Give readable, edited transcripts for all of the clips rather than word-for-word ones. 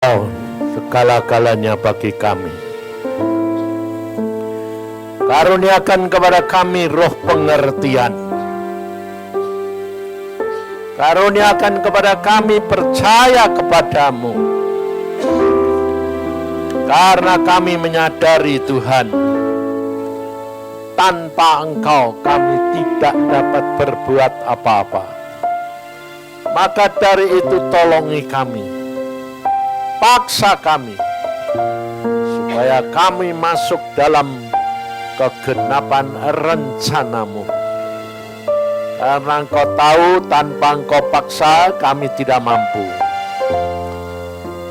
segala-galanya bagi kami. Karuniakan kepada kami roh pengertian. Karuniakan kepada kami percaya kepadamu. Karena kami menyadari Tuhan, tanpa Engkau kami tidak dapat berbuat apa-apa. Maka dari itu tolongi kami, paksa kami, supaya kami masuk dalam kegenapan rencanamu. Karena Engkau tahu tanpa Engkau paksa kami tidak mampu.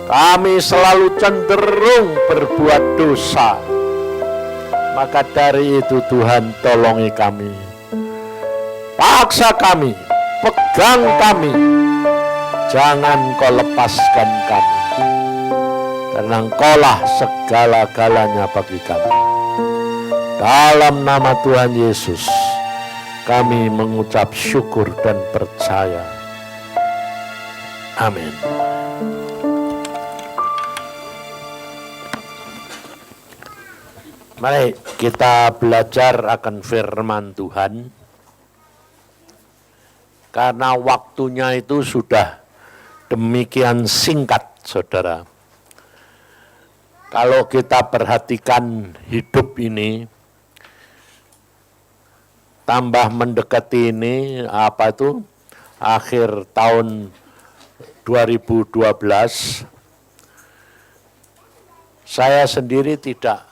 Kami selalu cenderung berbuat dosa. Maka dari itu Tuhan tolongi kami, paksa kami, pegang kami, jangan Kau lepaskan kami. Karena Engkaulah segala-galanya bagi kami. Dalam nama Tuhan Yesus, kami mengucap syukur dan percaya. Amin. Mari kita belajar akan firman Tuhan. Karena waktunya itu sudah demikian singkat, saudara. Kalau kita perhatikan hidup ini, tambah mendekati ini, akhir tahun 2012, saya sendiri tidak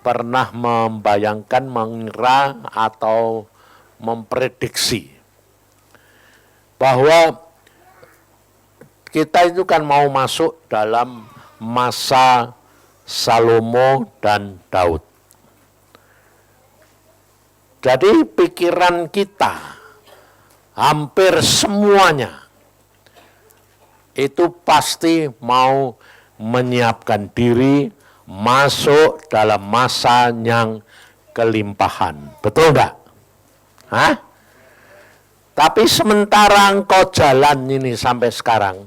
pernah membayangkan, mengira atau memprediksi bahwa kita itu kan mau masuk dalam masa Salomo dan Daud. Jadi pikiran kita hampir semuanya itu pasti mau menyiapkan diri masuk dalam masa yang kelimpahan. Betul enggak? Hah? Tapi sementara engkau jalan ini sampai sekarang,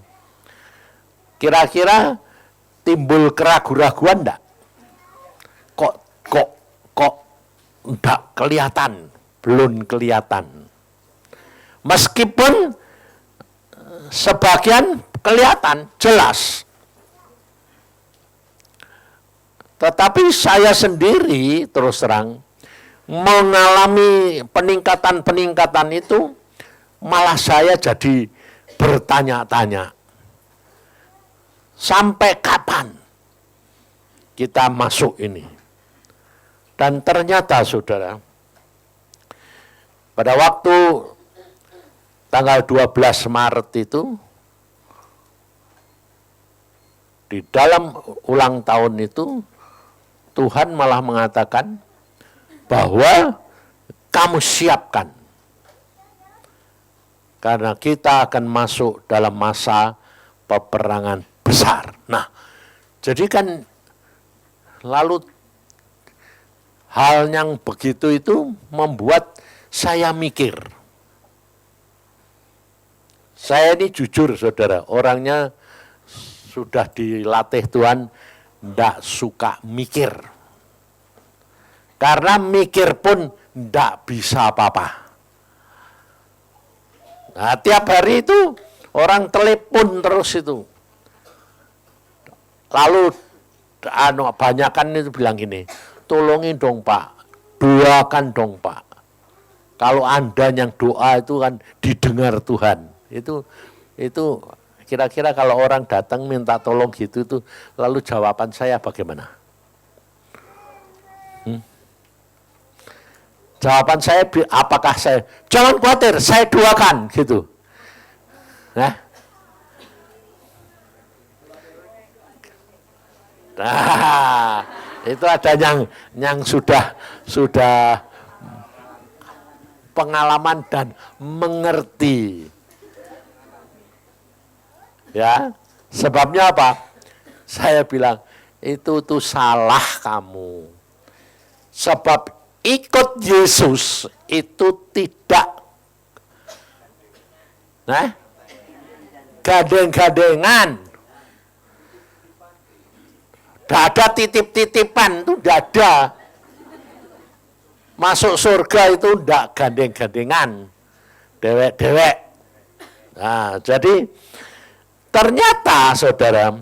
kira-kira timbul keraguan-raguan enggak? Kok enggak kelihatan, belum kelihatan. Meskipun sebagian kelihatan, jelas. Tetapi saya sendiri terus terang mengalami peningkatan-peningkatan itu, malah saya jadi bertanya-tanya. Sampai kapan kita masuk ini? Dan ternyata saudara, pada waktu tanggal 12 Maret itu, di dalam ulang tahun itu, Tuhan malah mengatakan bahwa kamu siapkan. Karena kita akan masuk dalam masa peperangan besar. Nah, jadi kan lalu hal yang begitu itu membuat saya mikir. Saya ini jujur saudara, orangnya sudah dilatih Tuhan, tidak suka mikir. Karena mikir pun tidak bisa apa-apa. Nah, tiap hari itu orang telepon terus itu. Lalu banyakan itu bilang gini, tolongin dong Pak, doakan dong Pak. Kalau Anda yang doa itu kan didengar Tuhan. Itu kira-kira kalau orang datang minta tolong gitu tuh, lalu jawaban saya bagaimana? Jawaban saya, apakah saya, jangan khawatir, saya doakan gitu. Nah, itu ada yang sudah pengalaman dan mengerti. Ya, sebabnya apa? Saya bilang, itu tuh salah kamu. Sebab ikut Yesus itu tidak gandeng-gandengan. Tidak ada titip-titipan, itu tidak ada. Masuk surga itu tidak gandeng-gandengan, dewek-dewek. Nah, jadi ternyata saudara,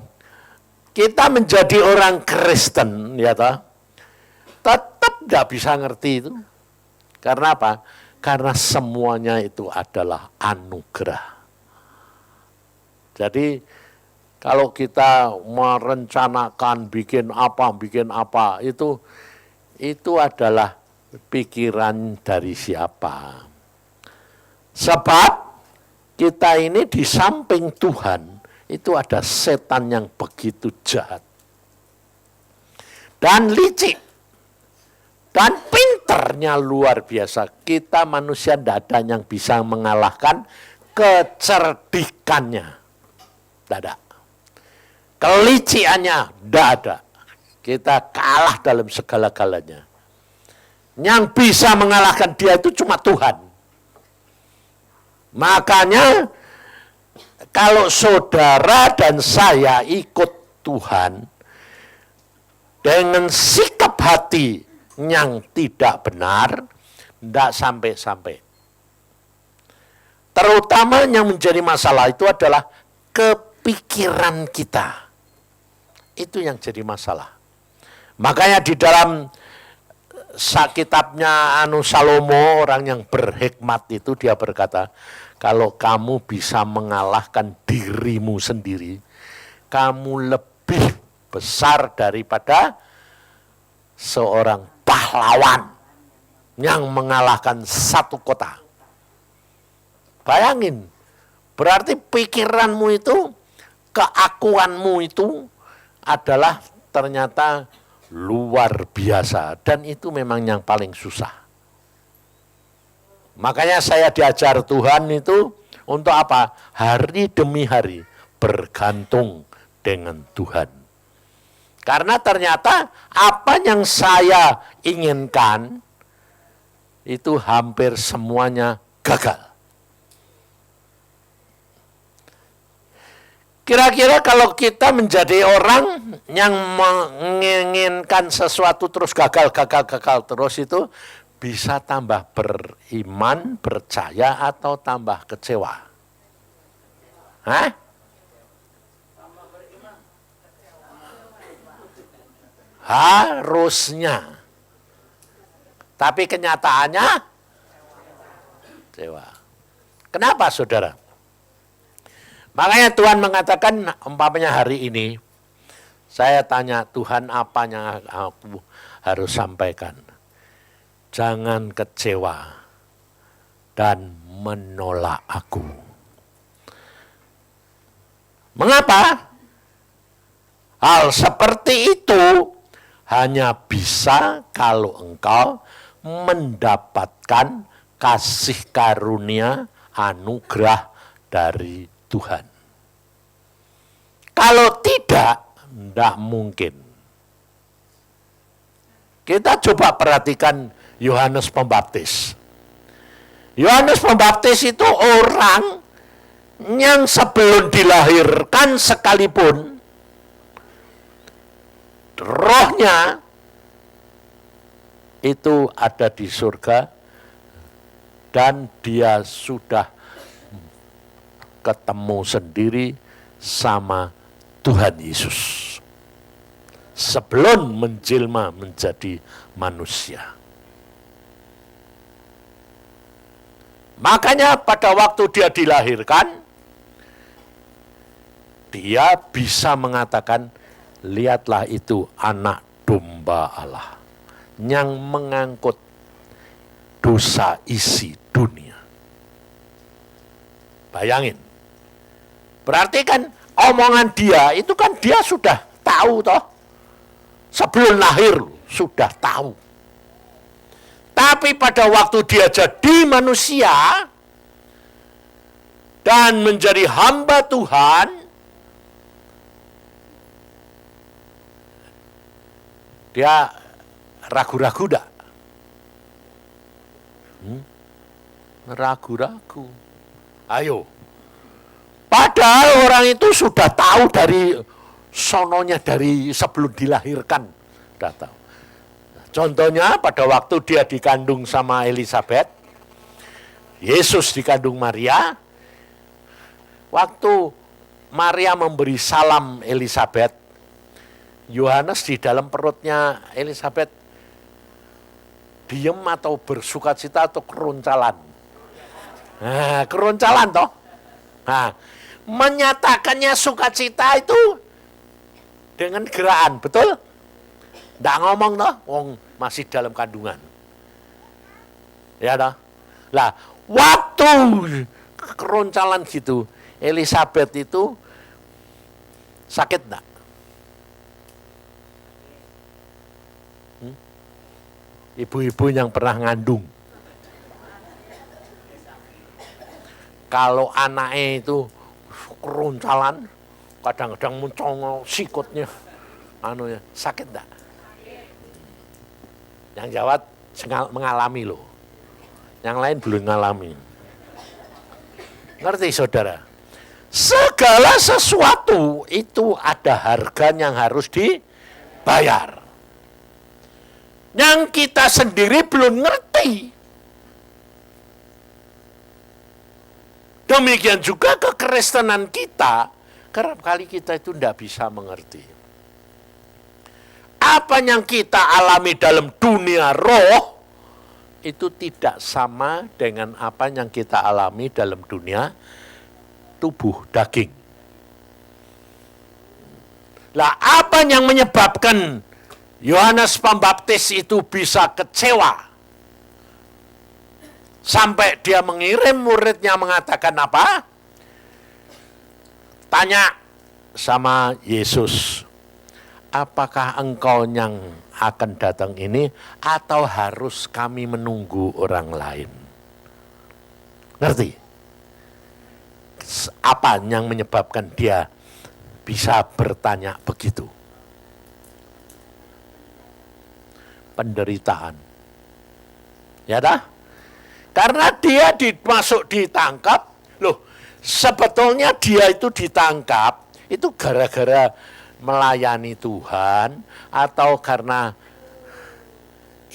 kita menjadi orang Kristen, ya toh, tetap tidak bisa ngerti itu. Karena apa? Karena semuanya itu adalah anugerah. Jadi kalau kita merencanakan bikin apa, itu adalah pikiran dari siapa. Sebab kita ini di samping Tuhan, itu ada setan yang begitu jahat. Dan licik. Dan pinternya luar biasa. Kita manusia tidak ada yang bisa mengalahkan kecerdikannya. Tidak ada. Kelicikannya tidak ada. Kita kalah dalam segala-galanya. Yang bisa mengalahkan dia itu cuma Tuhan. Makanya kalau saudara dan saya ikut Tuhan dengan sikap hati yang tidak benar, tidak sampai-sampai. Terutama yang menjadi masalah itu adalah kepikiran kita. Itu yang jadi masalah. Makanya di dalam kitabnya Salomo, orang yang berhikmat itu, dia berkata, kalau kamu bisa mengalahkan dirimu sendiri, kamu lebih besar daripada seorang pahlawan yang mengalahkan satu kota. Bayangin, berarti pikiranmu itu, keakuanmu itu adalah ternyata luar biasa. Dan itu memang yang paling susah. Makanya saya diajar Tuhan itu untuk apa? Hari demi hari bergantung dengan Tuhan. Karena ternyata apa yang saya inginkan itu hampir semuanya gagal. Kira-kira kalau kita menjadi orang yang menginginkan sesuatu terus gagal terus itu bisa tambah beriman, percaya, atau tambah kecewa? Hah? Harusnya. Tapi kenyataannya kecewa. Kenapa saudara? Makanya Tuhan mengatakan, umpamanya hari ini, saya tanya Tuhan apa yang aku harus sampaikan. Jangan kecewa dan menolak aku. Mengapa? Hal seperti itu hanya bisa kalau engkau mendapatkan kasih karunia anugerah dari Tuhan. Kalau tidak mungkin. Kita coba perhatikan Yohanes Pembaptis. Yohanes Pembaptis itu orang yang sebelum dilahirkan sekalipun, rohnya itu ada di surga dan dia sudah ketemu sendiri sama Tuhan Yesus sebelum menjelma menjadi manusia. Makanya pada waktu dia dilahirkan, dia bisa mengatakan, lihatlah itu anak domba Allah yang mengangkut dosa isi dunia. Bayangin. Berarti kan omongan dia, itu kan dia sudah tahu toh. Sebelum lahir sudah tahu. Tapi pada waktu dia jadi manusia dan menjadi hamba Tuhan, dia ragu-ragu enggak? Ragu-ragu. Ayo. Padahal orang itu sudah tahu dari sononya dari sebelum dilahirkan. Sudah tahu. Contohnya pada waktu dia dikandung sama Elisabeth, Yesus dikandung Maria, waktu Maria memberi salam Elisabeth, Yohanes di dalam perutnya Elisabeth diem atau bersukacita atau keroncalan. Nah, keroncalan toh. Nah, menyatakannya sukacita itu dengan gerakan, betul? Nggak ngomong toh, wong masih dalam kandungan. Ya toh? Lah, waktu keroncalan gitu, Elisabeth itu sakit enggak? Ibu-ibu yang pernah ngandung. Kalau anaknya itu keroncalan, kadang-kadang muncul sikutnya, sakit enggak? Yang jawab mengalami loh. Yang lain belum mengalami. Ngerti saudara? Segala sesuatu itu ada harganya yang harus dibayar. Yang kita sendiri belum ngerti. Demikian juga kekristenan kita, kerap kali kita itu tidak bisa mengerti. Apa yang kita alami dalam dunia roh, itu tidak sama dengan apa yang kita alami dalam dunia tubuh daging. Lah, apa yang menyebabkan Yohanes Pembaptis itu bisa kecewa sampai dia mengirim muridnya mengatakan apa? Tanya sama Yesus, apakah engkau yang akan datang ini atau harus kami menunggu orang lain? Ngerti? Apa yang menyebabkan dia bisa bertanya begitu? Penderitaan. Ya dah? Karena dia ditangkap, loh, sebetulnya dia itu ditangkap, itu gara-gara melayani Tuhan, atau karena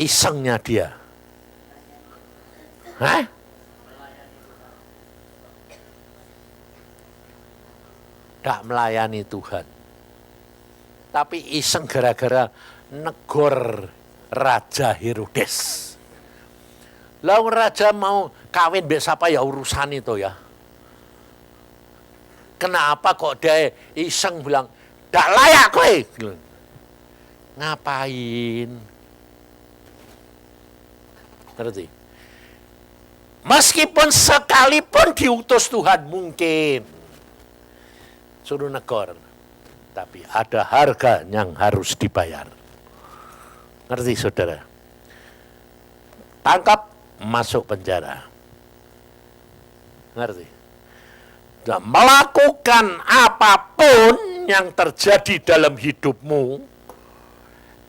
isengnya dia? Hah? Tidak melayani Tuhan. Tapi iseng gara-gara negor Raja Herodes. Lalu raja mau kawin mbek siapa ya urusan itu ya. Kenapa kok dia iseng bilang, "Ndak layak kowe." Ngapain? Ngerti? Meskipun sekalipun diutus Tuhan mungkin suruh negor, tapi ada harga yang harus dibayar. Ngerti saudara? Tangkap, masuk penjara. Ngerti? Nah, melakukan apapun yang terjadi dalam hidupmu,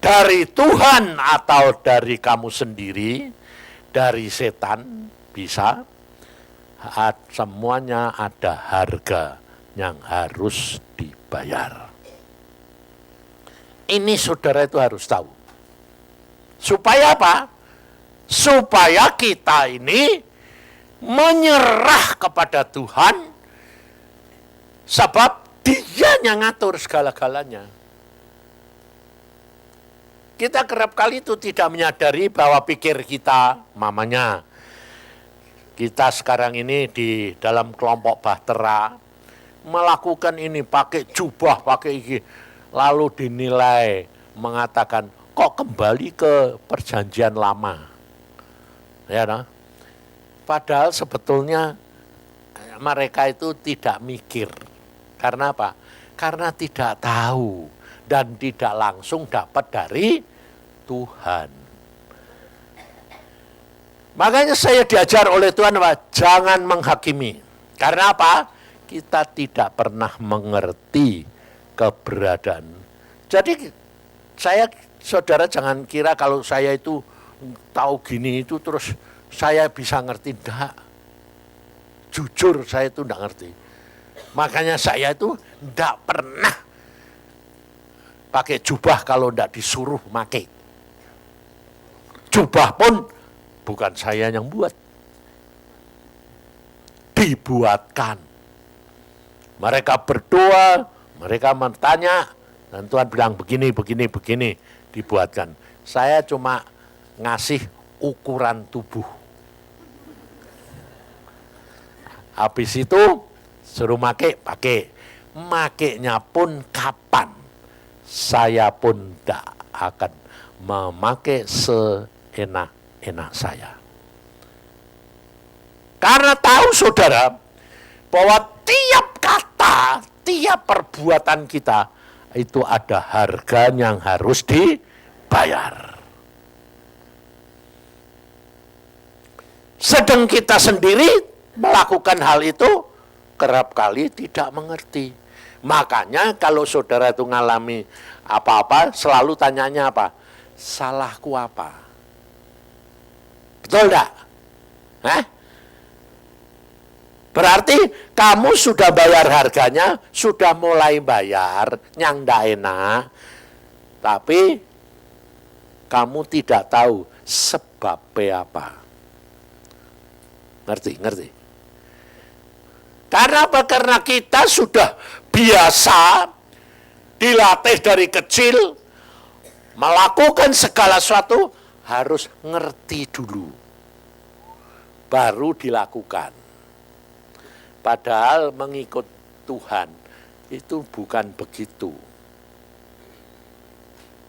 dari Tuhan atau dari kamu sendiri, dari setan, bisa, semuanya ada harga yang harus dibayar. Ini saudara itu harus tahu. Supaya apa? Supaya kita ini menyerah kepada Tuhan, sebab Dia yang ngatur segala-galanya. Kita kerap kali itu tidak menyadari bahwa pikir kita, mamanya, kita sekarang ini di dalam kelompok Bahtera, melakukan ini pakai jubah, pakai ini, lalu dinilai mengatakan, kok kembali ke perjanjian lama. Ya, nah? Padahal sebetulnya mereka itu tidak mikir. Karena apa? Karena tidak tahu dan tidak langsung dapat dari Tuhan. Makanya saya diajar oleh Tuhan, jangan menghakimi. Karena apa? Kita tidak pernah mengerti keberadaan. Jadi saudara jangan kira kalau saya itu tahu gini itu terus saya bisa ngerti. Enggak. Jujur saya itu enggak ngerti. Makanya saya itu enggak pernah pakai jubah kalau tidak disuruh pakai. Jubah pun bukan saya yang buat. Dibuatkan. Mereka berdoa, mereka bertanya, dan Tuhan bilang begini, dibuatkan. Saya cuma ngasih ukuran tubuh. Habis itu suruh pakai. Makainya pun kapan? Saya pun tidak akan memakai seenak-enak saya. Karena tahu saudara, bahwa tiap kata, tiap perbuatan kita, itu ada harga yang harus dibayar. Sedang kita sendiri melakukan hal itu, kerap kali tidak mengerti. Makanya kalau saudara itu ngalami apa-apa, selalu tanyanya apa? Salahku apa? Betul enggak? Berarti kamu sudah bayar harganya, sudah mulai bayar, yang enggak enak, tapi kamu tidak tahu sebabnya apa. Ngerti? Karena apa? Karena kita sudah biasa dilatih dari kecil melakukan segala sesuatu harus ngerti dulu baru dilakukan. Padahal mengikut Tuhan itu bukan begitu.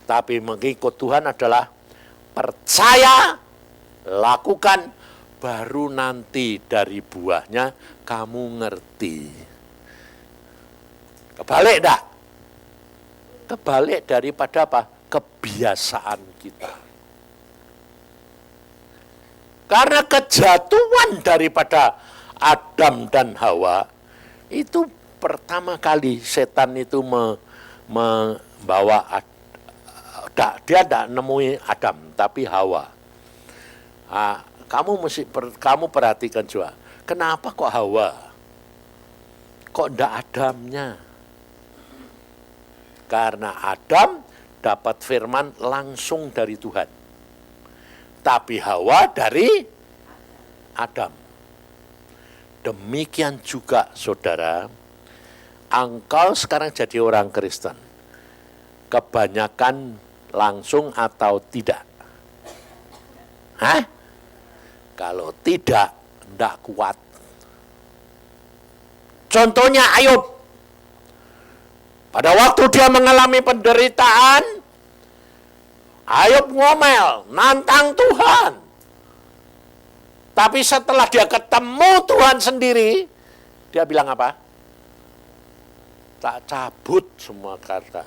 Tapi mengikut Tuhan adalah percaya, lakukan, baru nanti dari buahnya kamu ngerti. Kebalik enggak? Kebalik daripada apa? Kebiasaan kita. Karena kejatuhan daripada Adam dan Hawa, itu pertama kali setan itu membawa, dia tidak nemui Adam, tapi Hawa. Kamu perhatikan juga, kenapa kok Hawa? Kok tidak Adamnya? Karena Adam dapat firman langsung dari Tuhan. Tapi Hawa dari Adam. Demikian juga saudara, engkau sekarang jadi orang Kristen. Kebanyakan langsung atau tidak? Kalau tidak kuat. Contohnya Ayub. Pada waktu dia mengalami penderitaan, Ayub ngomel, nantang Tuhan. Tapi setelah dia ketemu Tuhan sendiri, dia bilang apa? Tak cabut semua kata.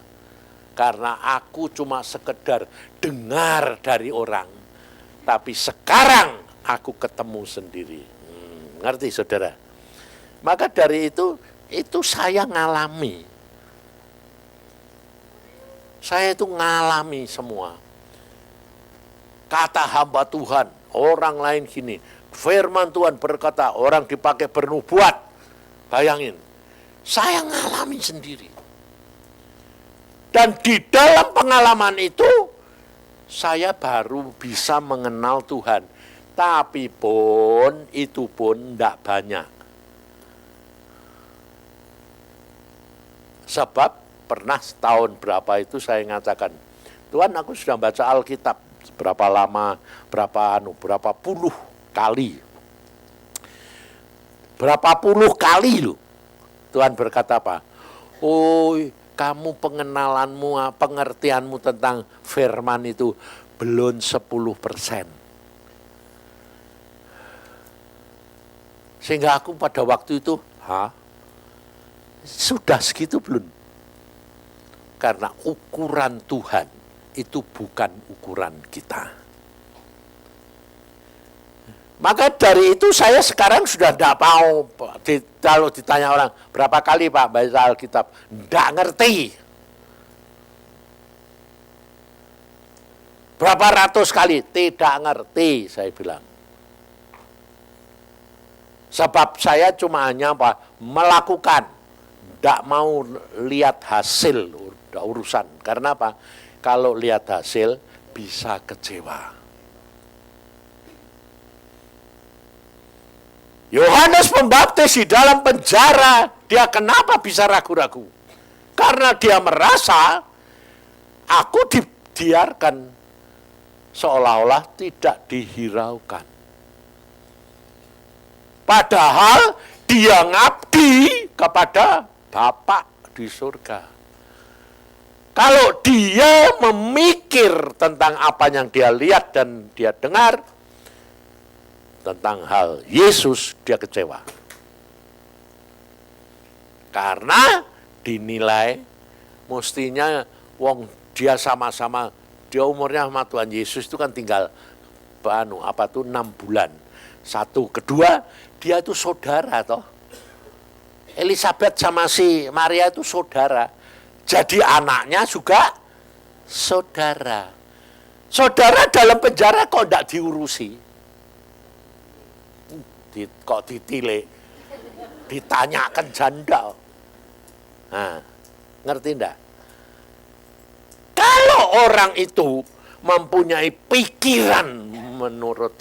Karena aku cuma sekedar dengar dari orang. Tapi sekarang aku ketemu sendiri. Ngerti saudara? Maka dari itu saya ngalami. Saya itu ngalami semua. Kata hamba Tuhan, orang lain gini. Firman Tuhan berkata, orang dipakai bernubuat. Bayangin, saya ngalami sendiri. Dan di dalam pengalaman itu, saya baru bisa mengenal Tuhan. Tapi pun, itu pun tidak banyak. Sebab pernah setahun berapa itu saya mengatakan, Tuhan aku sudah baca Alkitab. Berapa lama, berapa puluh kali. Berapa puluh kali loh. Tuhan berkata apa? Oh, kamu pengenalanmu, pengertianmu tentang firman itu belum 10%. Sehingga aku pada waktu itu, sudah segitu belum? Karena ukuran Tuhan itu bukan ukuran kita. Maka dari itu saya sekarang sudah tidak mau, kalau ditanya orang, berapa kali Pak baca Alkitab? Tidak ngerti. Berapa ratus kali? Tidak ngerti, saya bilang. Sebab saya cuma hanya apa? Melakukan. Tidak mau lihat hasil. Tidak urusan. Karena apa? Kalau lihat hasil bisa kecewa. Yohanes Pembaptis di dalam penjara, dia kenapa bisa ragu-ragu? Karena dia merasa aku dibiarkan seolah-olah tidak dihiraukan. Padahal dia ngabdi kepada Bapa di surga. Kalau dia memikir tentang apa yang dia lihat dan dia dengar, tentang hal Yesus, dia kecewa. Karena dinilai mestinya dia sama-sama, dia umurnya sama Tuhan Yesus itu kan tinggal 6 bulan. Satu, kedua, dia itu saudara toh. Elizabeth sama si Maria itu saudara. Jadi anaknya juga saudara. Saudara dalam penjara kok tidak diurusi? Kok ditilik, ditanyakan janda. Nah, ngerti enggak? Kalau orang itu mempunyai pikiran menurut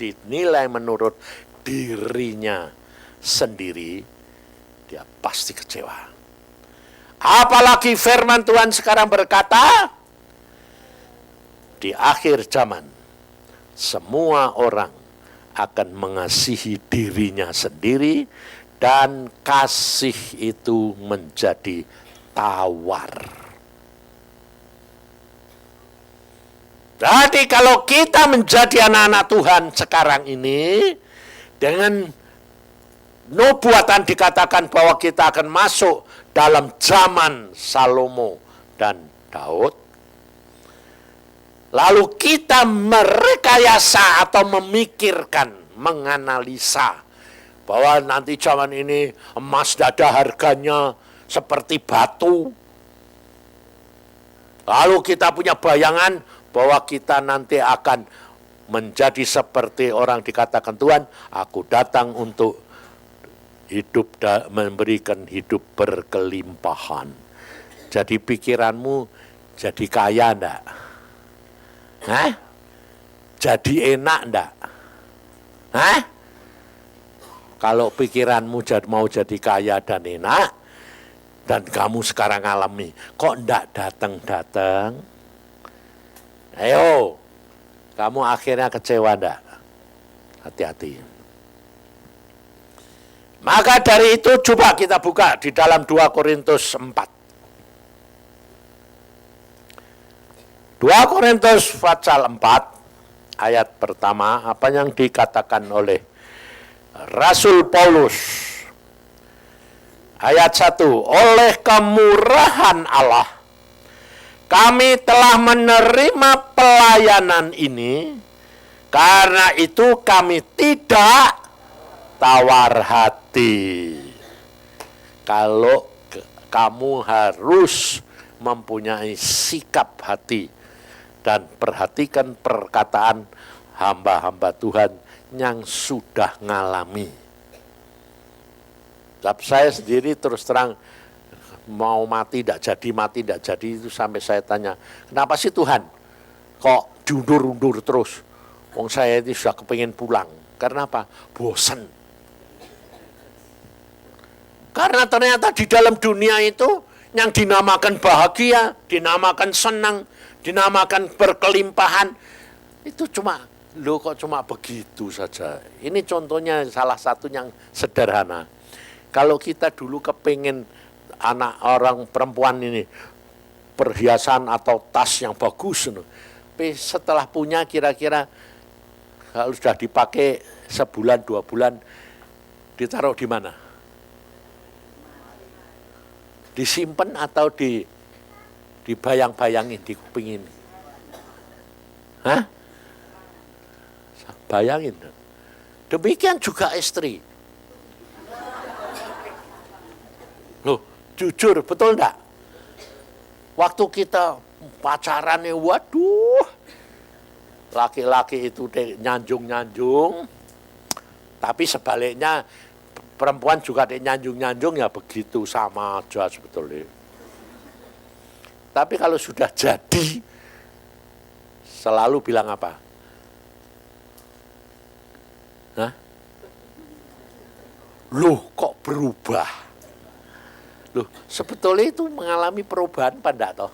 dirinya sendiri, dia pasti kecewa. Apalagi firman Tuhan sekarang berkata, di akhir zaman, semua orang akan mengasihi dirinya sendiri dan kasih itu menjadi tawar. Jadi kalau kita menjadi anak-anak Tuhan sekarang ini, dengan nubuatan dikatakan bahwa kita akan masuk dalam zaman Salomo dan Daud, lalu kita merekayasa atau memikirkan, menganalisa bahwa nanti zaman ini emas dada harganya seperti batu. Lalu kita punya bayangan bahwa kita nanti akan menjadi seperti orang dikatakan Tuhan, aku datang untuk hidup memberikan hidup berkelimpahan. Jadi pikiranmu jadi kaya enggak? Hah? Jadi enak enggak? Hah? Kalau pikiranmu mau jadi kaya dan enak, dan kamu sekarang alami, kok enggak datang-datang? Ayo, kamu akhirnya kecewa enggak? Hati-hati. Maka dari itu coba kita buka di dalam 2 Korintus 4. 2 Korintus pasal 4 ayat pertama, apa yang dikatakan oleh Rasul Paulus. Ayat 1, oleh kemurahan Allah kami telah menerima pelayanan ini, karena itu kami tidak tawar hati. Kalau kamu harus mempunyai sikap hati dan perhatikan perkataan hamba-hamba Tuhan yang sudah ngalami. Tapi saya sendiri terus terang mau mati tidak jadi itu sampai saya tanya, kenapa sih Tuhan kok diundur-undur terus? Wong saya ini sudah kepingin pulang. Karena apa? Bosan. Karena ternyata di dalam dunia itu yang dinamakan bahagia, dinamakan senang, dinamakan berkelimpahan, itu kok cuma begitu saja. Ini contohnya salah satu yang sederhana. Kalau kita dulu kepingin anak orang perempuan ini perhiasan atau tas yang bagus, tapi setelah punya kira-kira kalau sudah dipakai sebulan 2 bulan, ditaruh di mana? Disimpan atau dibayang-bayangin di kuping ini? Hah? Bayangin. Demikian juga istri. Loh, jujur, betul enggak? Waktu kita pacaran, waduh, laki-laki itu nyanjung-nyanjung, tapi sebaliknya perempuan juga nyanjung-nyanjung, ya begitu, sama aja sebetulnya. Tapi kalau sudah jadi, selalu bilang apa? Hah? Loh, kok berubah? Loh, sebetulnya itu mengalami perubahan apa enggak toh?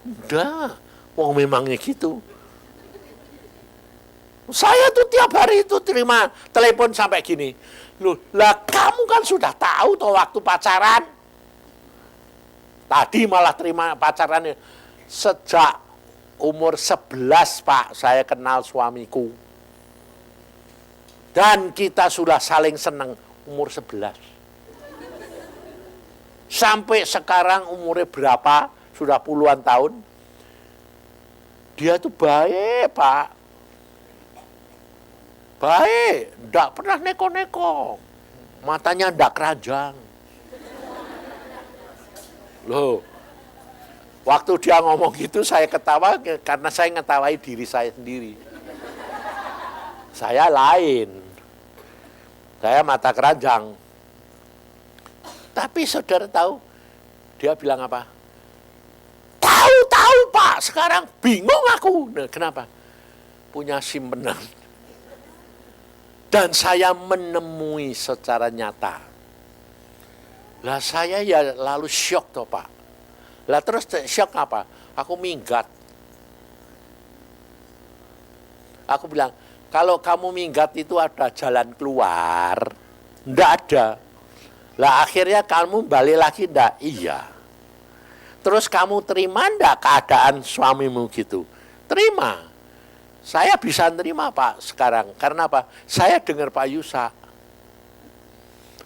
Enggak, wong memangnya gitu. Saya tuh tiap hari itu terima telepon sampai gini. Loh, lah kamu kan sudah tahu toh waktu pacaran. Tadi malah terima pacarannya. Sejak umur 11, Pak, saya kenal suamiku. Dan kita sudah saling senang umur 11. Sampai sekarang umurnya berapa, sudah puluhan tahun. Dia tuh baik, Pak. Baik, enggak pernah neko-neko. Matanya enggak keranjang. Loh, waktu dia ngomong gitu saya ketawa karena saya ngetawain diri saya sendiri. Saya lain. Saya mata keranjang. Tapi saudara tahu, dia bilang apa? Tahu Pak, sekarang bingung aku. Nah, kenapa? Punya simpenan. Dan saya menemui secara nyata. Lah saya ya lalu syok toh Pak. Lah terus syok apa? Aku minggat. Aku bilang, kalau kamu minggat itu ada jalan keluar. Nggak ada. Lah akhirnya kamu balik lagi ndak? Iya. Terus kamu terima ndak keadaan suamimu gitu? Terima. Saya bisa terima Pak sekarang. Karena apa? Saya dengar Pak Yusa.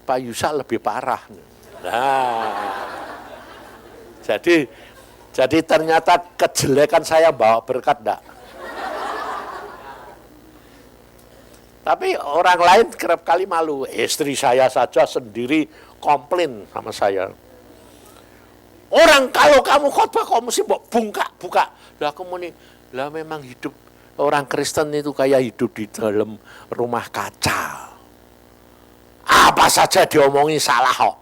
Pak Yusa lebih parah. Nah, jadi ternyata kejelekan saya bawa berkat enggak? Tapi orang lain kerap kali malu. Istri saya saja sendiri komplain sama saya. Orang kalau kamu khotbah kok mesti buka. Lah aku muni, lah memang hidup orang Kristen itu kayak hidup di dalam rumah kaca. Apa saja diomongi salah kok.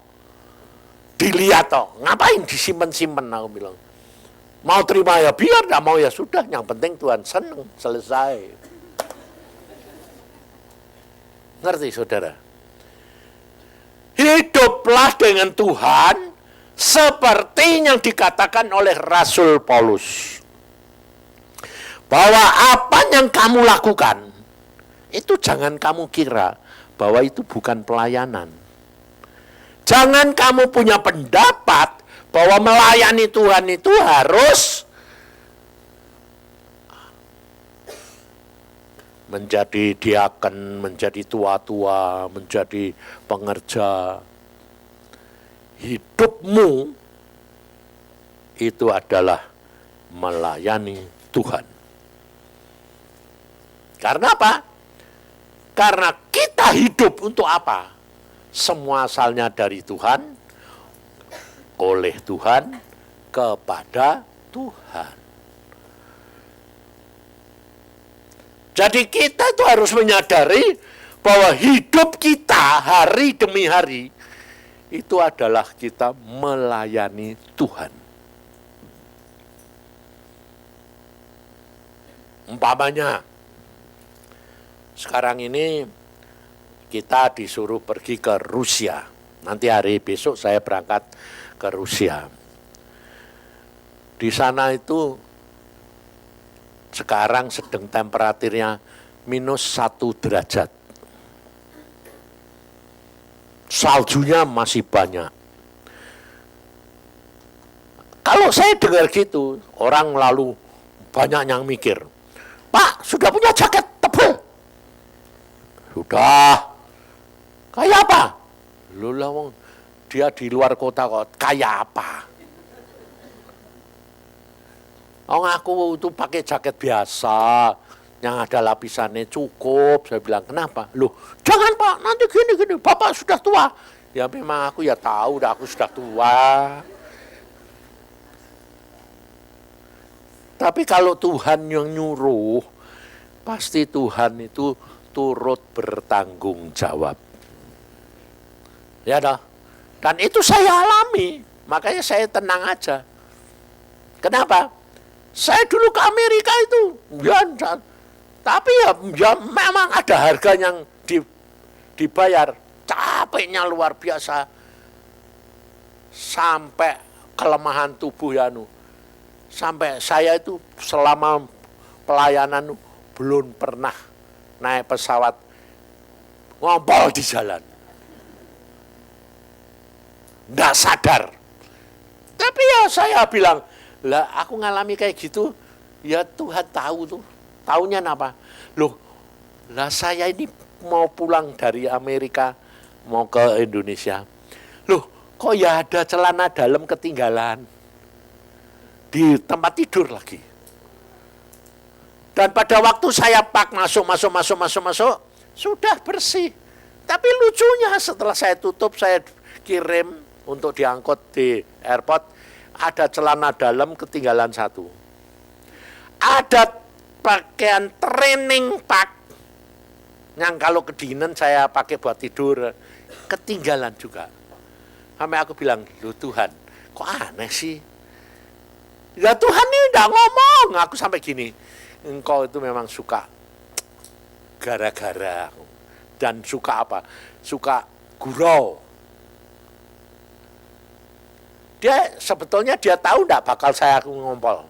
Dilihat toh, ngapain disimpen-simpen aku bilang. Mau terima ya biar, enggak mau ya sudah, yang penting Tuhan senang, selesai. Ngerti saudara? Hiduplah dengan Tuhan seperti yang dikatakan oleh Rasul Paulus. Bahwa apa yang kamu lakukan, itu jangan kamu kira bahwa itu bukan pelayanan. Jangan kamu punya pendapat bahwa melayani Tuhan itu harus menjadi diaken, menjadi tua-tua, menjadi pengerja. Hidupmu itu adalah melayani Tuhan. Karena apa? Karena kita hidup untuk apa? Semua asalnya dari Tuhan, oleh Tuhan, kepada Tuhan. Jadi kita itu harus menyadari bahwa hidup kita hari demi hari itu adalah kita melayani Tuhan. Umpamanya, sekarang ini kita disuruh pergi ke Rusia. Nanti hari besok saya berangkat ke Rusia. Di sana itu sekarang sedang temperaturnya -1 derajat. Saljunya masih banyak. Kalau saya dengar gitu, orang lalu banyak yang mikir, Pak, sudah punya jaket tebal? Sudah. Kayak apa? Loh, dia di luar kota kok. Kayak apa? Oh, aku itu pakai jaket biasa, yang ada lapisannya cukup. Saya bilang, kenapa? Loh, jangan Pak, nanti gini, Bapak sudah tua. Ya memang aku ya tahu, aku sudah tua. Tapi kalau Tuhan yang nyuruh, pasti Tuhan itu turut bertanggung jawab. Ya dah. Dan itu saya alami, makanya saya tenang aja. Kenapa? Saya dulu ke Amerika itu, ya, tapi ya memang ada harga yang dibayar. Capeknya luar biasa. Sampai kelemahan tubuh ya sampai saya itu selama pelayanan belum pernah naik pesawat ngompol di jalan. Nggak sadar. Tapi ya saya bilang, lah aku ngalami kayak gitu, ya Tuhan tahu tuh. Taunya apa? Loh, lah saya ini mau pulang dari Amerika, mau ke Indonesia. Loh, kok ya ada celana dalam ketinggalan di tempat tidur lagi. Dan pada waktu saya masuk, sudah bersih. Tapi lucunya setelah saya tutup, saya kirim untuk diangkut di airport, ada celana dalam ketinggalan satu. Ada pakaian training pack yang kalau kedinginan saya pakai buat tidur, ketinggalan juga. Sampai aku bilang, loh Tuhan, kok aneh sih? Ya Tuhan ini udah ngomong, aku sampai gini, engkau itu memang suka gara-gara dan suka apa? Suka gurau. Dia sebetulnya dia tahu enggak bakal saya ngompol.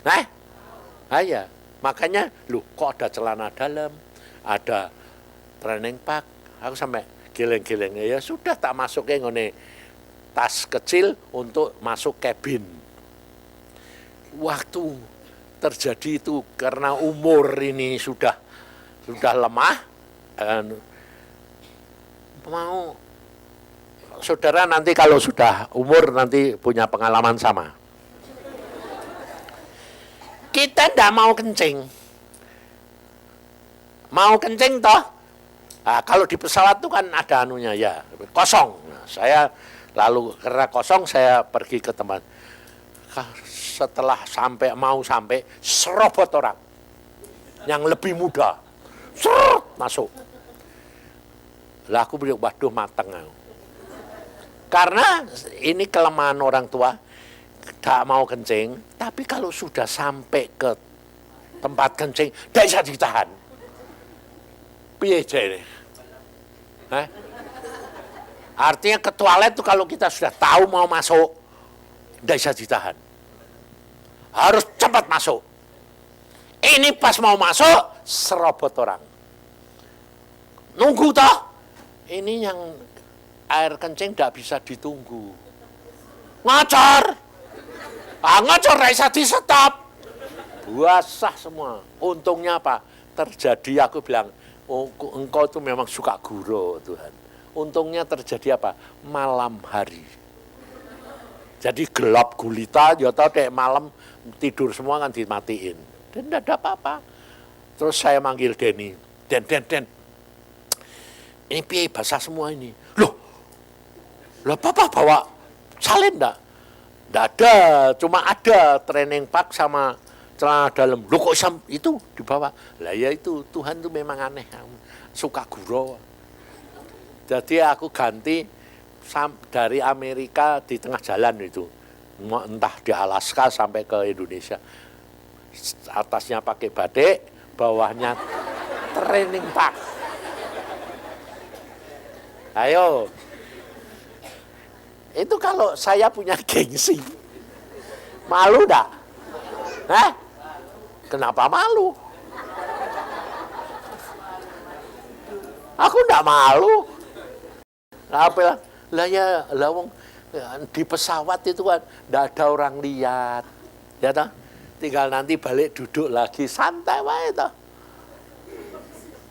Nah ya, makanya loh kok ada celana dalam, ada training pack, aku sampai geleng-geleng, ya sudah tak masukin ngene tas kecil untuk masuk kabin. Waktu terjadi itu karena umur ini sudah lemah, mau saudara nanti kalau sudah umur nanti punya pengalaman sama. Kita ndak mau kencing toh. Nah, kalau di pesawat itu kan ada anunya ya kosong. Nah, saya lalu karena kosong saya pergi ke tempat. Setelah mau sampai serobot orang yang lebih muda, masuk. Lah aku bilang waduh mateng aku. Karena ini kelemahan orang tua, tidak mau kencing, tapi kalau sudah sampai ke tempat kencing, tidak bisa ditahan. Piye jane? Artinya ke toilet itu kalau kita sudah tahu mau masuk, tidak bisa ditahan. Harus cepat masuk. Ini pas mau masuk, serobot orang. Nunggu toh. Ini yang air kencing tidak bisa ditunggu. Ngocor. Ngocor tidak bisa di stop. Basah semua. Untungnya apa? Terjadi aku bilang, oh, engkau itu memang suka gurau Tuhan. Untungnya terjadi apa? Malam hari. Jadi gelap gulita, ya tahu deh malam tidur semua kan dimatiin. Dan tidak ada apa-apa. Terus saya manggil Denny. Den. Ini piye basah semua ini. Loh Papa bawa salin enggak? Enggak ada, cuma ada training pack sama celana dalam. Loh kok itu dibawa? Lah ya itu, Tuhan itu memang aneh. Suka gurau. Jadi aku ganti dari Amerika di tengah jalan itu. Entah di Alaska sampai ke Indonesia. Atasnya pakai batik, bawahnya training pack. Ayo. Itu kalau saya punya gengsi. Malu enggak? Kenapa malu? Aku enggak malu. Apa lah ya, wong di pesawat itu kan enggak ada orang lihat. Ya toh? Tinggal nanti balik duduk lagi santai wae toh.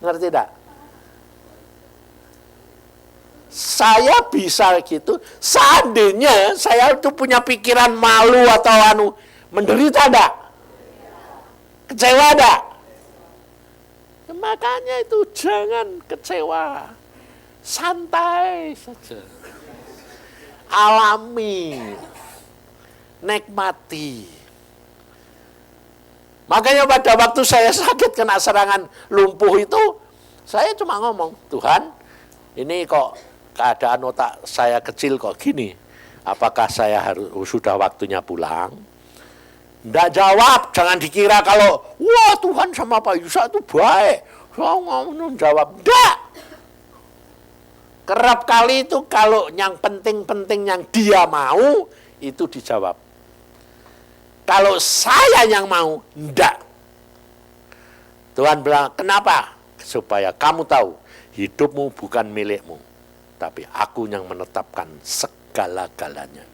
Ngerti enggak? Saya bisa gitu, seandainya saya itu punya pikiran malu atau menderita enggak? Kecewa enggak? Makanya itu jangan kecewa. Santai saja. Alami. Nikmati. Makanya pada waktu saya sakit kena serangan lumpuh itu, saya cuma ngomong, Tuhan, ini kok keadaan otak saya kecil kok gini. Apakah saya sudah waktunya pulang? Nggak jawab, jangan dikira kalau, wah Tuhan sama Pak Yusa itu baik. Saya ngomong jawab, enggak. Kerap kali itu kalau yang penting-penting yang dia mau, itu dijawab. Kalau saya yang mau, enggak. Tuhan bilang, kenapa? Supaya kamu tahu, hidupmu bukan milikmu. Tapi aku yang menetapkan segala-galanya.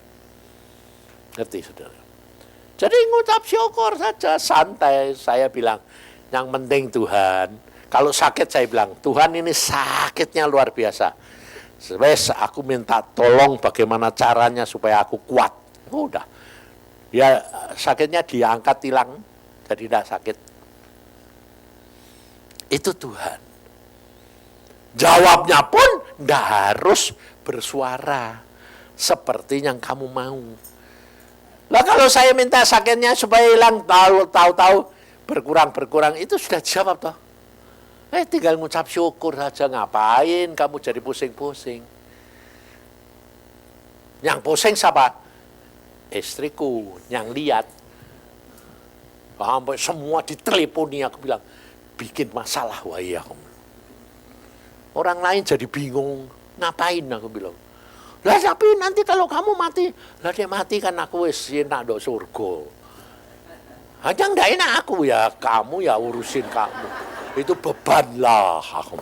Ngerti saudara? Jadi ngucap syukur saja, santai. Saya bilang, yang penting Tuhan. Kalau sakit saya bilang, Tuhan ini sakitnya luar biasa. Wes aku minta tolong bagaimana caranya supaya aku kuat. Oh, udah. Ya sakitnya diangkat hilang, jadi tidak sakit. Itu Tuhan. Jawabnya pun tidak harus bersuara seperti yang kamu mau. Lah kalau saya minta sakitnya supaya hilang, tahu-tahu berkurang, itu sudah dijawab toh. Tinggal ngucap syukur saja, ngapain kamu jadi pusing-pusing. Yang pusing siapa? Istriku yang lihat. Sampai semua diteleponi, aku bilang, bikin masalah wahai aku. Orang lain jadi bingung, ngapain aku bilang. Lah tapi nanti kalau kamu mati, lah dia mati kan aku wis enak do surga. Hanya enggak enak aku ya, kamu ya urusin kamu. Itu beban lah aku.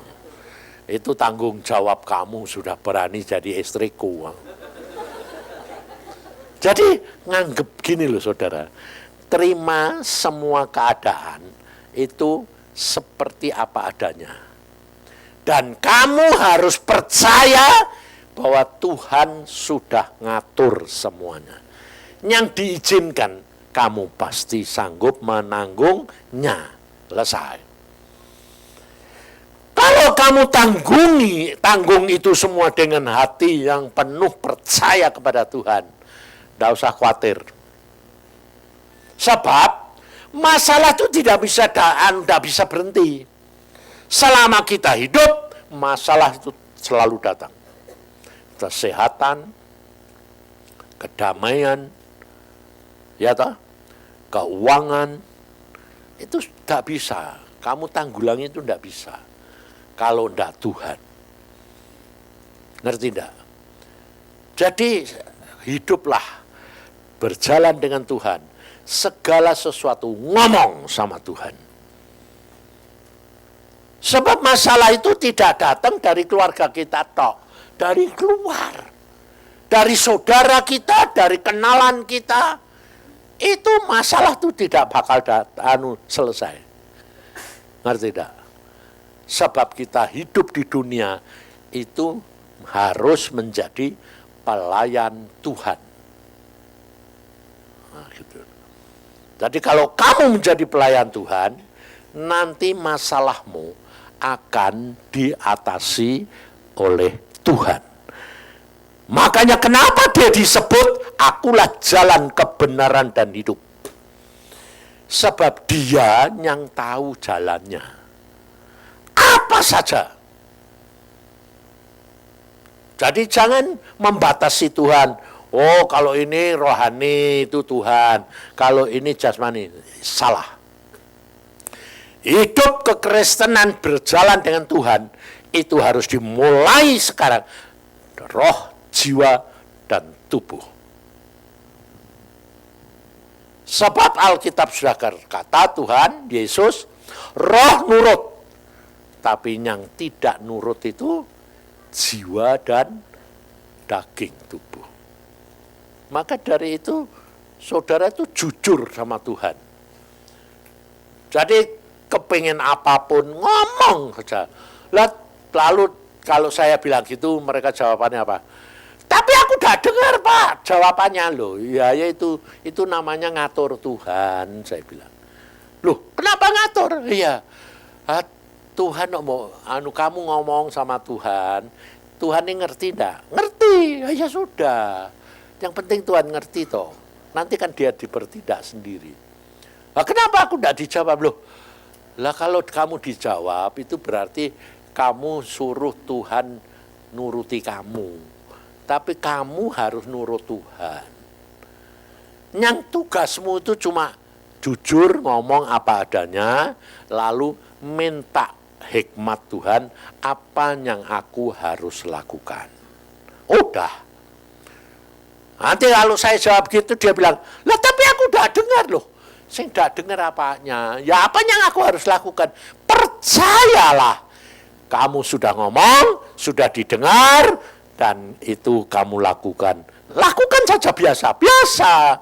Itu tanggung jawab kamu sudah berani jadi istriku. Jadi nganggep gini loh saudara, terima semua keadaan itu seperti apa adanya. Dan kamu harus percaya bahwa Tuhan sudah ngatur semuanya. Yang diizinkan, kamu pasti sanggup menanggungnya. Selesai. Kalau kamu tanggung itu semua dengan hati yang penuh percaya kepada Tuhan, tidak usah khawatir. Sebab masalah itu tidak bisa berhenti. Selama kita hidup, masalah itu selalu datang. Kesehatan, kedamaian, ya toh, keuangan, itu tidak bisa. Kamu tanggulangi itu tidak bisa. Kalau tidak Tuhan. Ngerti tidak? Jadi hiduplah berjalan dengan Tuhan. Segala sesuatu ngomong sama Tuhan. Sebab masalah itu tidak datang dari keluarga kita tok, dari luar. Dari saudara kita, dari kenalan kita. Itu masalah itu tidak bakal selesai. Ngerti tidak? Sebab kita hidup di dunia itu harus menjadi pelayan Tuhan. Nah, gitu. Jadi kalau kamu menjadi pelayan Tuhan, nanti masalahmu akan diatasi oleh Tuhan. Makanya kenapa dia disebut akulah jalan kebenaran dan hidup. Sebab dia yang tahu jalannya. Apa saja. Jadi jangan membatasi Tuhan. Oh kalau ini rohani itu Tuhan. Kalau ini jasmani. Salah. Hidup kekristenan berjalan dengan Tuhan. Itu harus dimulai sekarang. Roh, jiwa, dan tubuh. Sebab Alkitab sudah berkata Tuhan, Yesus, roh nurut. Tapi yang tidak nurut itu jiwa dan daging tubuh. Maka dari itu saudara itu jujur sama Tuhan. Jadi kepingin apapun ngomong saja. Lalu kalau saya bilang gitu mereka jawabannya apa? Tapi aku udah dengar Pak jawabannya loh. Ya itu namanya ngatur Tuhan saya bilang. Loh kenapa ngatur? Iya. Tuhan kamu ngomong sama Tuhan ini ngerti enggak? Ngerti, ya sudah. Yang penting Tuhan ngerti toh. Nanti kan dia dibertindak sendiri. Nah, kenapa aku enggak dijawab loh? Lah kalau kamu dijawab itu berarti kamu suruh Tuhan nuruti kamu. Tapi kamu harus nurut Tuhan. Yang tugasmu itu cuma jujur ngomong apa adanya, lalu minta hikmat Tuhan, apa yang aku harus lakukan. Udah. Nanti kalau saya jawab gitu, dia bilang, lah tapi aku udah dengar loh. Saya udah dengar apanya. Ya apa yang aku harus lakukan? Percayalah. Kamu sudah ngomong, sudah didengar, dan itu kamu lakukan. Lakukan saja biasa-biasa.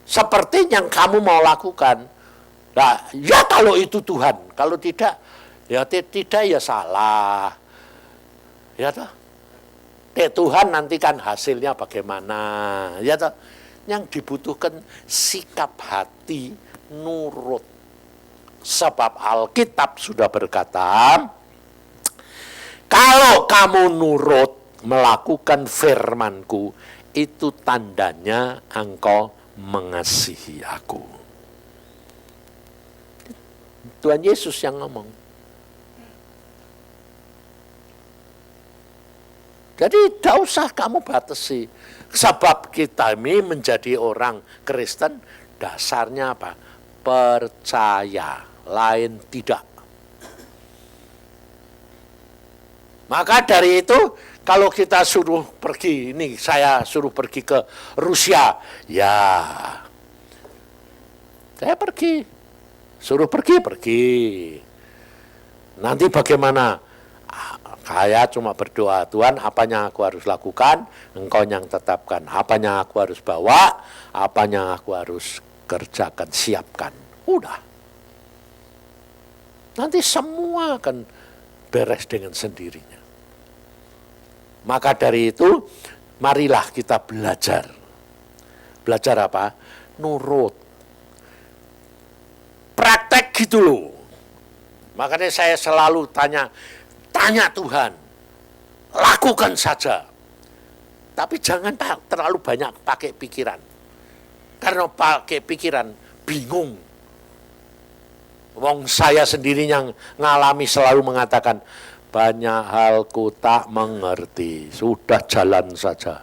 Seperti yang kamu mau lakukan. Nah, ya kalau itu Tuhan. Kalau tidak, ya tidak ya salah. Ya toh. Tuhan nanti kan hasilnya bagaimana. Ya toh. Yang dibutuhkan sikap hati nurut. Sebab Alkitab sudah berkata, kalau kamu nurut melakukan firman-Ku, itu tandanya engkau mengasihi aku. Tuhan Yesus yang ngomong. Jadi tidak usah kamu batasi. Sebab kita ini menjadi orang Kristen, dasarnya apa? Percaya. Lain tidak. Maka dari itu kalau kita suruh pergi, ini saya suruh pergi ke Rusia, ya saya pergi, suruh pergi. Nanti bagaimana? Saya cuma berdoa, Tuhan apa yang aku harus lakukan, Engkau yang tetapkan. Apa yang aku harus bawa, apa yang aku harus kerjakan, siapkan. Udah. Nanti semua akan beres dengan sendirinya. Maka dari itu, marilah kita belajar. Belajar apa? Nurut. Praktek gitu loh. Makanya saya selalu tanya Tuhan. Lakukan saja. Tapi jangan terlalu banyak pakai pikiran. Karena pakai pikiran, bingung. Wong saya sendiri yang ngalami selalu mengatakan, banyak hal ku tak mengerti, sudah jalan saja.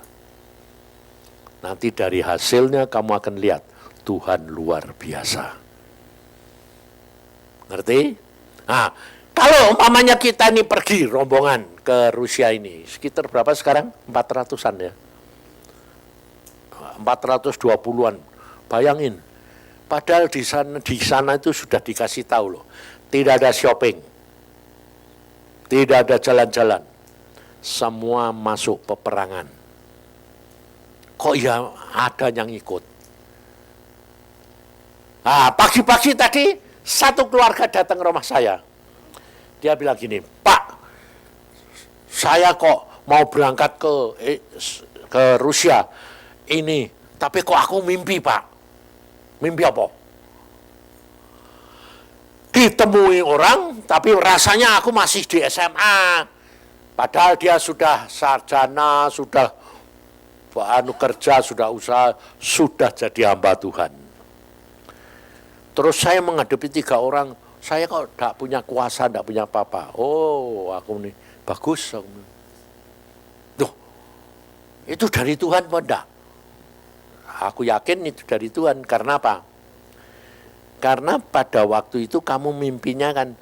Nanti dari hasilnya kamu akan lihat, Tuhan luar biasa. Ngerti? Nah, kalau umpamanya kita ini pergi rombongan ke Rusia ini, sekitar berapa sekarang? 400-an ya? 420-an, bayangin. Padahal di sana itu sudah dikasih tahu loh, tidak ada shopping, tidak ada jalan-jalan, semua masuk peperangan. Kok ya ada yang ikut? Nah, pagi-pagi tadi satu keluarga datang ke rumah saya. Dia bilang gini, Pak, saya kok mau berangkat ke Rusia ini, tapi kok aku mimpi Pak. Mimpi apa? Ditemui orang, tapi rasanya aku masih di SMA. Padahal dia sudah sarjana, sudah kerja, sudah usaha, sudah jadi hamba Tuhan. Terus saya menghadapi 3 orang, saya kok tidak punya kuasa, tidak punya apa-apa. Oh, aku nih bagus. Tuh, itu dari Tuhan apa enggak? Aku yakin itu dari Tuhan. Karena apa? Karena pada waktu itu kamu mimpinya kan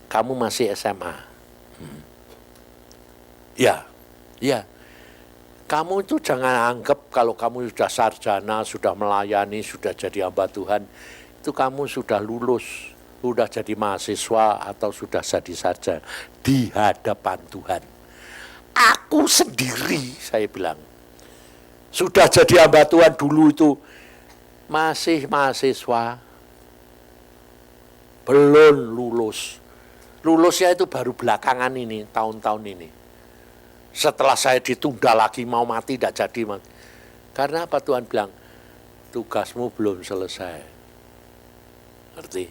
kamu masih SMA. Ya. Kamu itu jangan anggap kalau kamu sudah sarjana, sudah melayani, sudah jadi hamba Tuhan, itu kamu sudah lulus, sudah jadi mahasiswa atau sudah jadi sarjana di hadapan Tuhan. Aku sendiri, saya bilang, sudah jadi hamba Tuhan dulu itu masih mahasiswa, belum lulus. Lulusnya itu baru belakangan ini, tahun-tahun ini. Setelah saya ditunda lagi, mau mati, tidak jadi mati. Karena apa? Tuhan bilang, tugasmu belum selesai. Ngerti?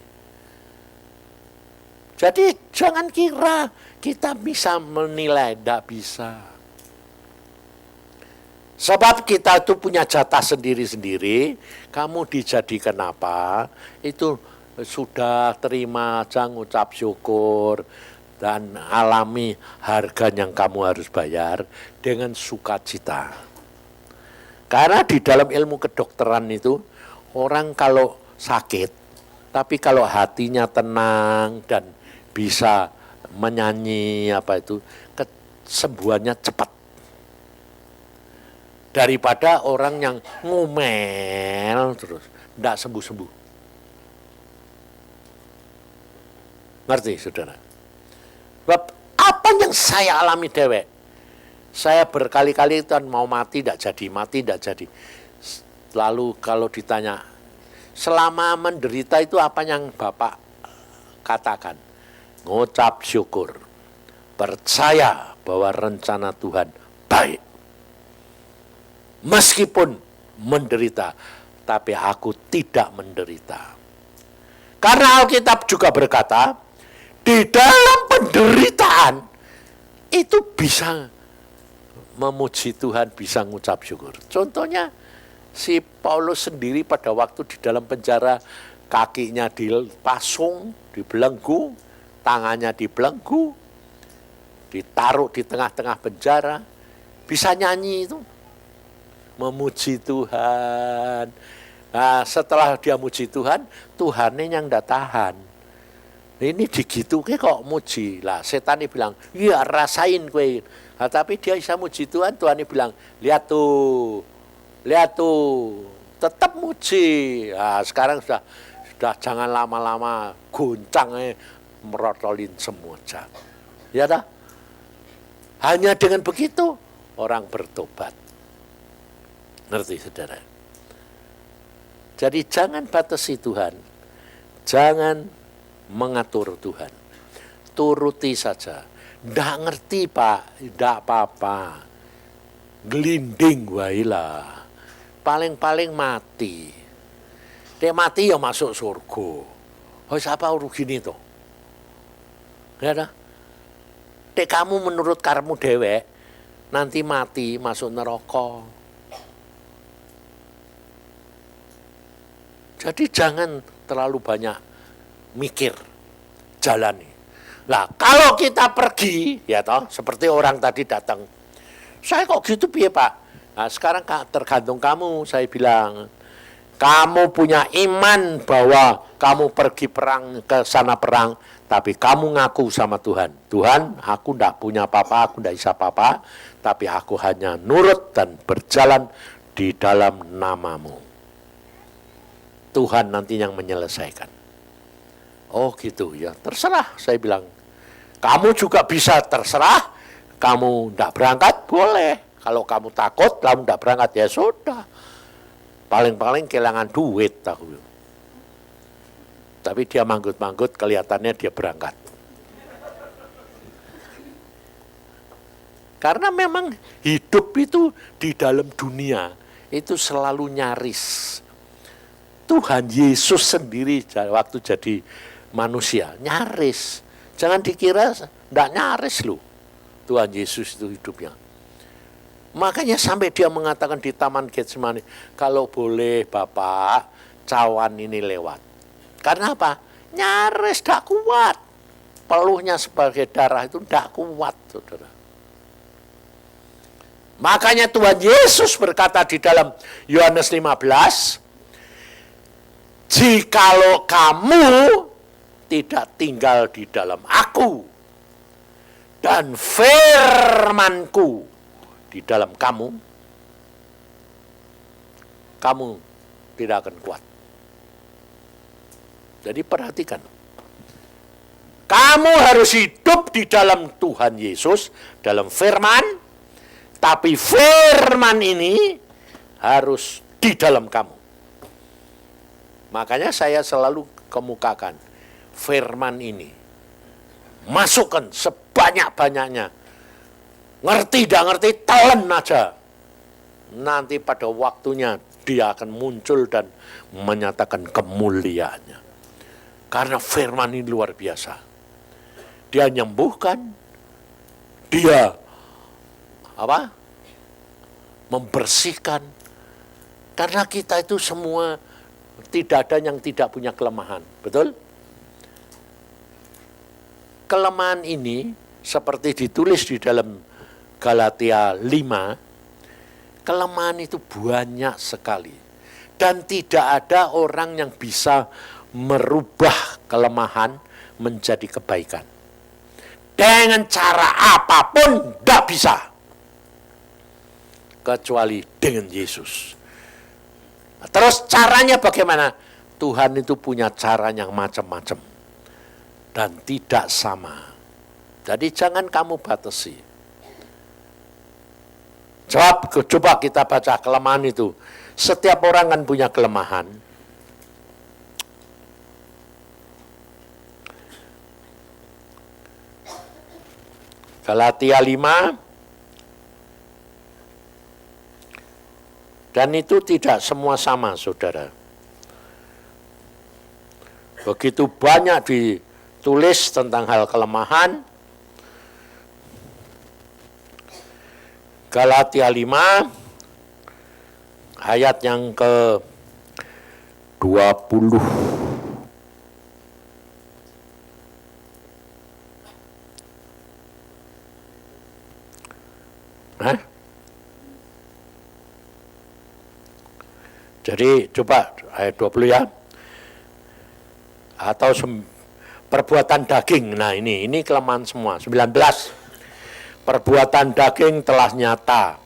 Jadi jangan kira kita bisa menilai, tidak bisa. Sebab kita itu punya jatah sendiri-sendiri, kamu dijadikan apa, itu sudah terima aja, ngucap syukur, dan alami harga yang kamu harus bayar dengan sukacita. Karena di dalam ilmu kedokteran itu, Orang kalau sakit, tapi kalau hatinya tenang dan bisa menyanyi kesembuhannya cepat. Daripada orang yang ngomel terus, tidak sembuh-sembuh. Ngerti, saudara? Apa yang saya alami dewek? Saya berkali-kali itu mau mati, tidak jadi. Lalu kalau ditanya, selama menderita itu apa yang Bapak katakan? Ngucap syukur. Percaya bahwa rencana Tuhan baik. Meskipun menderita, tapi aku tidak menderita. Karena Alkitab juga berkata, di dalam penderitaan itu bisa memuji Tuhan, bisa ngucap syukur. Contohnya si Paulus sendiri pada waktu di dalam penjara, kakinya dipasung, dibelenggu, tangannya dibelenggu, ditaruh di tengah-tengah penjara, bisa nyanyi itu, memuji Tuhan. Nah, setelah dia muji Tuhan, Tuhannya yang tidak tahan. Ini digituke kok muji. Lah setan bilang, iya rasain kue. Nah, tapi dia bisa muji Tuhan, Tuhan bilang, lihat tuh, tetap muji. Nah, sekarang sudah jangan lama-lama goncang merotolin semua jam. Ya dah. Hanya dengan begitu orang bertobat. Ngerti saudara? Jadi jangan batasi Tuhan, jangan mengatur Tuhan, turuti saja. Nggak ngerti Pak, nggak apa-apa, gelinding wailah, paling-paling mati. Dia mati ya masuk surga. Oh siapa rugi nih toh? Ya dah. Dek kamu menurut karmu dewek, nanti mati masuk neraka. Jadi jangan terlalu banyak mikir, jalani. Lah kalau kita pergi, ya toh, seperti orang tadi datang, saya kok gitu piye Pak? Nah sekarang tergantung kamu, saya bilang, kamu punya iman bahwa kamu pergi perang, ke sana perang, tapi kamu ngaku sama Tuhan, Tuhan aku tidak punya apa-apa, aku tidak bisa apa-apa, tapi aku hanya nurut dan berjalan di dalam namamu. Tuhan nanti yang menyelesaikan. Oh gitu ya, terserah, saya bilang. Kamu juga bisa terserah, kamu tidak berangkat boleh. Kalau kamu takut, kamu tidak berangkat ya sudah. Paling-paling kehilangan duit tahu. Tapi dia manggut-manggut, kelihatannya dia berangkat. Karena memang hidup itu di dalam dunia itu selalu nyaris. Tuhan Yesus sendiri waktu jadi manusia nyaris. Jangan dikira tidak nyaris loh. Tuhan Yesus itu hidupnya. Makanya sampai dia mengatakan di Taman Getsemani, kalau boleh Bapak, cawan ini lewat. Karena apa? Nyaris tidak kuat. Peluhnya sebagai darah itu tidak kuat, saudara. Makanya Tuhan Yesus berkata di dalam Yohanes 15, jikalau kamu tidak tinggal di dalam aku dan firmanku di dalam kamu, kamu tidak akan kuat. Jadi perhatikan, kamu harus hidup di dalam Tuhan Yesus, dalam firman, tapi firman ini harus di dalam kamu. Makanya saya selalu kemukakan firman ini. Masukkan sebanyak-banyaknya. Ngerti tidak ngerti, telan aja. Nanti pada waktunya dia akan muncul dan menyatakan kemuliaannya. Karena firman ini luar biasa. Dia nyembuhkan, dia membersihkan. Karena kita itu semua tidak ada yang tidak punya kelemahan, betul? Kelemahan ini seperti ditulis di dalam Galatia 5, kelemahan itu banyak sekali. Dan tidak ada orang yang bisa merubah kelemahan menjadi kebaikan. Dengan cara apapun tidak bisa. Kecuali dengan Yesus. Terus caranya bagaimana? Tuhan itu punya cara yang macam-macam. Dan tidak sama. Jadi jangan kamu batasi. Coba kita baca kelemahan itu. Setiap orang kan punya kelemahan. Galatia 5. Dan itu tidak semua sama, saudara. Begitu banyak ditulis tentang hal kelemahan. Galatia 5. Ayat yang ke-20. Jadi coba ayat 20 ya. Atau perbuatan daging. Nah ini kelemahan semua. 19. Perbuatan daging telah nyata,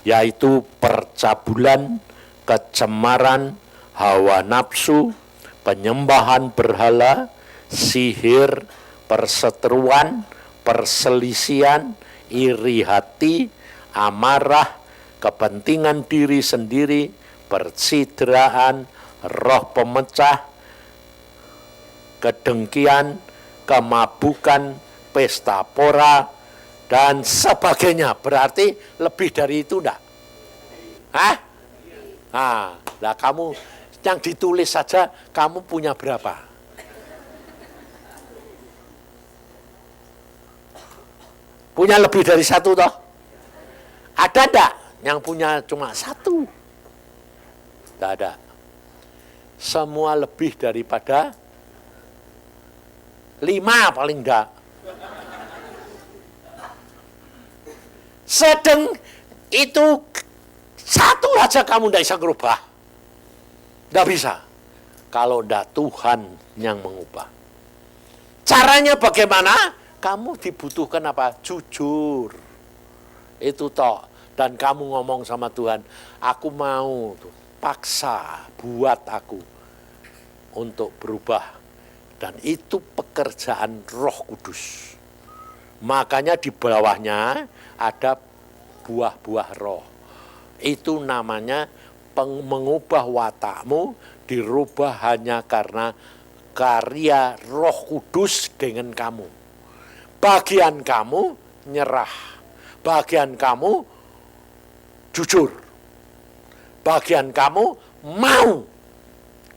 yaitu percabulan, kecemaran, hawa nafsu, penyembahan berhala, sihir, perseteruan, perselisihan, iri hati, amarah, kepentingan diri sendiri, percideraan, roh pemecah, kedengkian, kemabukan, pesta pora, dan sebagainya. Berarti lebih dari itu enggak? Hah? Nah, kamu yang ditulis saja kamu punya berapa? Punya lebih dari satu toh? Ada enggak yang punya cuma satu? Tidak ada. Semua lebih daripada 5 paling enggak. Sedang itu satu aja kamu tidak bisa merubah. Tidak bisa. Kalau tidak Tuhan yang mengubah. Caranya bagaimana? Kamu dibutuhkan apa? Jujur. Itu toh. Dan kamu ngomong sama Tuhan, aku mau tuh, paksa buat aku untuk berubah. Dan itu pekerjaan Roh Kudus. Makanya di bawahnya ada buah-buah roh. Itu namanya mengubah watakmu dirubah hanya karena karya Roh Kudus dengan kamu. Bagian kamu nyerah. Bagian kamu jujur. Bagian kamu mau.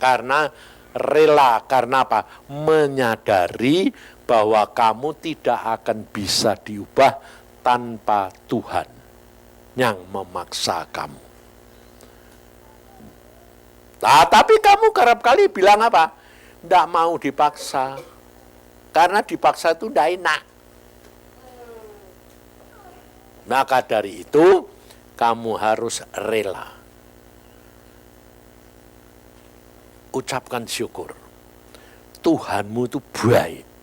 Karena rela, karena apa? Menyadari bahwa kamu tidak akan bisa diubah tanpa Tuhan yang memaksa kamu. Nah, tapi kamu kerap kali bilang apa? Tidak mau dipaksa. Karena dipaksa itu tidak enak. Maka dari itu, kamu harus rela. Ucapkan syukur. Tuhanmu itu baik.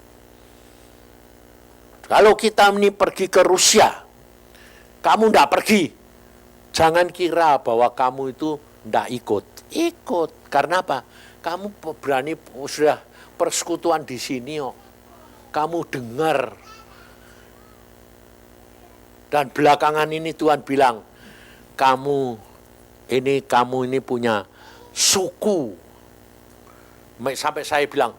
Kalau kita ini pergi ke Rusia, kamu tidak pergi. Jangan kira bahwa kamu itu tidak ikut. Ikut. Karena apa? Kamu berani, sudah persekutuan di sini. Kamu dengar. Dan belakangan ini Tuhan bilang, kamu ini punya suku. Sampai saya bilang,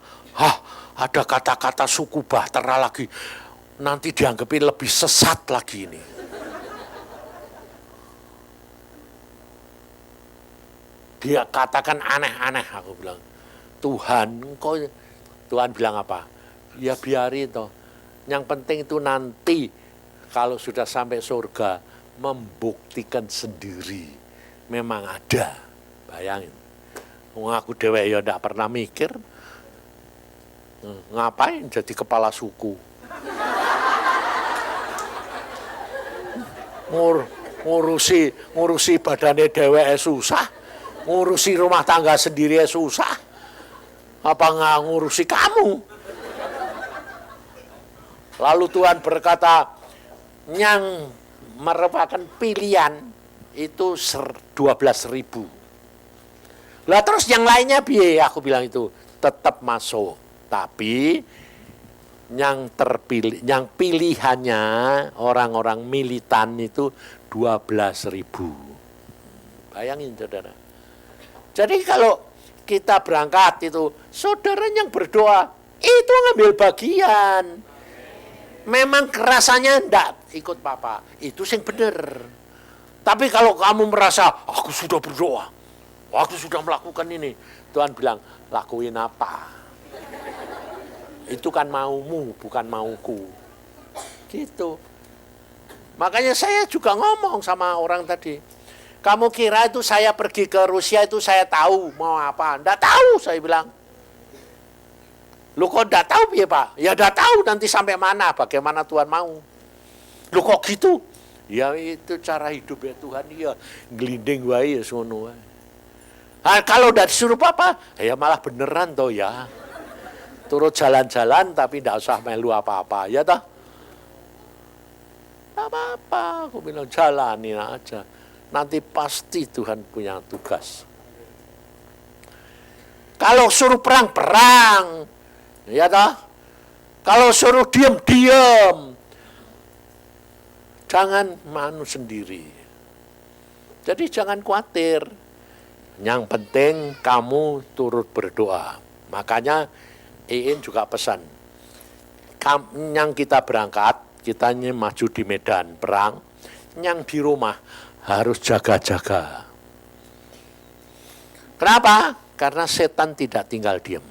ada kata-kata suku Bahtera lagi. Nanti dianggapin lebih sesat lagi ini. Dia katakan aneh-aneh, aku bilang. Tuhan bilang apa? Ya biarin toh. Yang penting itu nanti kalau sudah sampai surga membuktikan sendiri. Memang ada. Bayangin. Aku dewe ya tidak pernah mikir. Ngapain jadi kepala suku? ngurusi badane dheweke susah, Ngurusi rumah tangga sendiri susah. Apa nggak ngurusi kamu? Lalu Tuhan berkata, yang merupakan pilihan itu 12.000. Lah terus yang lainnya biye, aku bilang itu tetap masuk. Tapi yang terpilih, yang pilihannya orang-orang militan itu 12.000. Bayangin saudara. Jadi kalau kita berangkat itu, saudara yang berdoa itu ngambil bagian. Memang kerasanya enggak ikut papa, itu yang benar. Tapi kalau kamu merasa aku sudah berdoa, aku sudah melakukan ini, Tuhan bilang lakuin apa? Itu kan maumu, bukan mauku. Gitu. Makanya saya juga ngomong sama orang tadi. Kamu kira itu saya pergi ke Rusia itu saya tahu mau apa? Enggak tahu, saya bilang. Lu kok enggak tahu ya Pak? Ya enggak tahu nanti sampai mana, bagaimana Tuhan mau. Lu kok gitu? Ya itu cara hidup ya Tuhan, ya gelinding wae ya sono wae. Nah, kalau udah disuruh apa? Ya malah beneran toh ya. Turut jalan-jalan tapi enggak usah melu apa-apa, ya toh? Enggak apa-apa, aku bilang jalanin aja. Nanti pasti Tuhan punya tugas. Kalau suruh perang, perang. Ya toh? Kalau suruh diam. Jangan manu sendiri. Jadi jangan khawatir. Yang penting kamu turut berdoa. Makanya Iin juga pesan. Yang kita berangkat, kita maju di medan perang. Yang di rumah harus jaga-jaga. Kenapa? Karena setan tidak tinggal diam.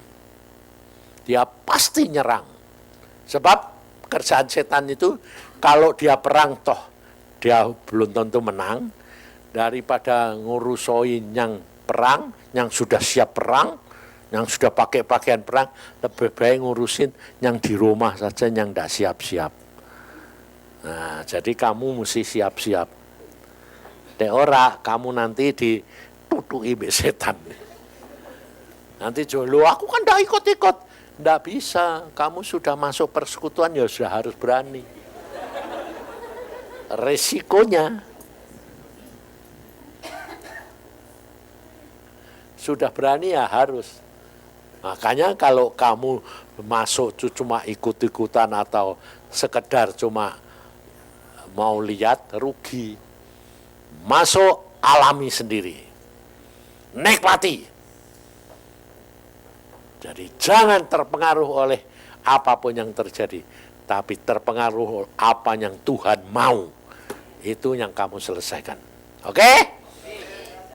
Dia pasti nyerang. Sebab kerjaan setan itu kalau dia perang toh dia belum tentu menang, daripada ngurusoin yang perang, yang sudah siap perang, yang sudah pakai pakaian perang, lebih baik ngurusin yang di rumah saja yang tidak siap-siap. Nah, jadi kamu mesti siap-siap. Dek ora kamu nanti ditutuki mbek setan. Nanti jolo aku kan tidak ikut-ikut. Tidak bisa, kamu sudah masuk persekutuan ya sudah harus berani. Resikonya sudah berani ya harus. Makanya kalau kamu masuk cuma ikut-ikutan atau sekedar cuma mau lihat, rugi. Masuk alami sendiri. Nikmati. Jadi jangan terpengaruh oleh apapun yang terjadi, tapi terpengaruh apa yang Tuhan mau. Itu yang kamu selesaikan. Oke?